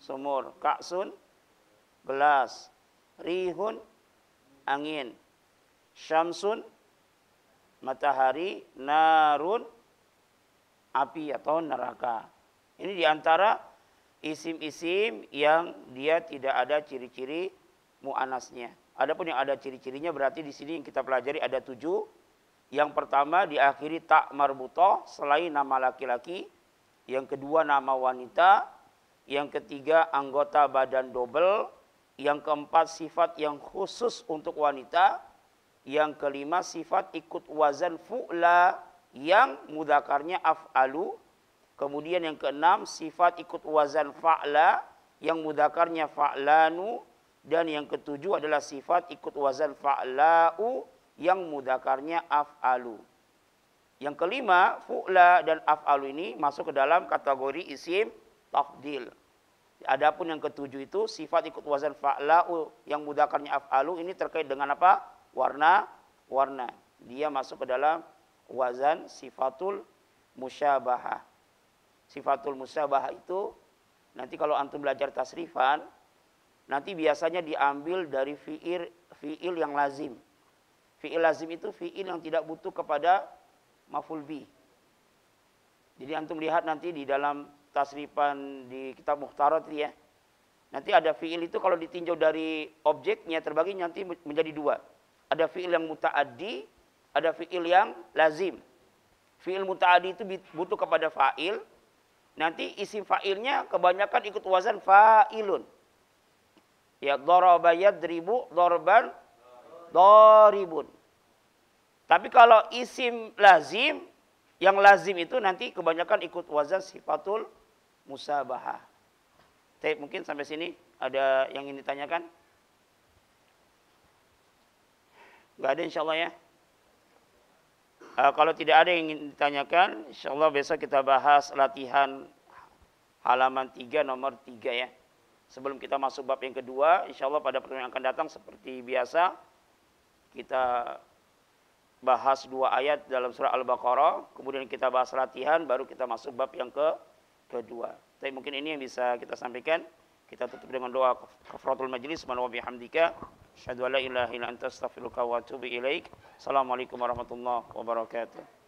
Sumur. Ka'sun, gelas. Rihun, angin. Syamsun, matahari. Narun, api atau neraka. Ini diantara isim-isim yang dia tidak ada ciri-ciri mu'annasnya. Adapun yang ada ciri-cirinya berarti di sini yang kita pelajari ada 7. Yang pertama diakhiri tak marbutoh selain nama laki-laki. Yang kedua nama wanita. Yang ketiga anggota badan double. Yang keempat sifat yang khusus untuk wanita. Yang kelima sifat ikut wazan fu'la yang mudzakarnya af'alu. Kemudian yang keenam sifat ikut wazan fa'la yang mudzakarnya fa'lanu. Dan yang ketujuh adalah sifat ikut wazan fa'la'u yang mudzakarnya af'alu. Yang kelima fu'la dan af'alu ini masuk ke dalam kategori isim tafdil. Adapun yang ketujuh itu sifat ikut wazan fa'la'u yang mudzakarnya af'alu ini terkait dengan apa? Warna. Dia masuk ke dalam wazan sifatul musyabahah. Sifatul musyabahah itu nanti kalau antum belajar tasrifan nanti biasanya diambil dari fiil yang lazim. Fiil lazim itu fiil yang tidak butuh kepada maf'ul bih. Jadi antum lihat nanti di dalam tasrifan di kitab Mukhtarat ya. Nanti ada fiil itu kalau ditinjau dari objeknya terbagi nanti menjadi 2. Ada fiil yang muta'addi, ada fiil yang lazim. Fiil muta'addi itu butuh kepada fa'il. Nanti isim fa'ilnya kebanyakan ikut wazan fa'ilun. Ya, daraba yadribu, darban, daribun. Tapi kalau isim lazim, yang lazim itu nanti kebanyakan ikut wazan sifatul musabahah. Tapi mungkin sampai sini ada yang ingin ditanyakan? Enggak ada insyaallah ya. Kalau tidak ada yang ingin ditanyakan, insyaallah besok kita bahas latihan halaman 3 nomor 3 ya. Sebelum kita masuk bab yang kedua, insyaallah pada pertemuan yang akan datang seperti biasa kita bahas 2 ayat dalam surah Al-Baqarah, kemudian kita bahas latihan, baru kita masuk bab yang kedua. Tapi mungkin ini yang bisa kita sampaikan. Kita tutup dengan doa kafaratul majlis. Subhanallahi wa bihamdika, asyhadu an la ilaha illa anta, astaghfiruka wa atubu ilaik. Assalamualaikum warahmatullahi wabarakatuh.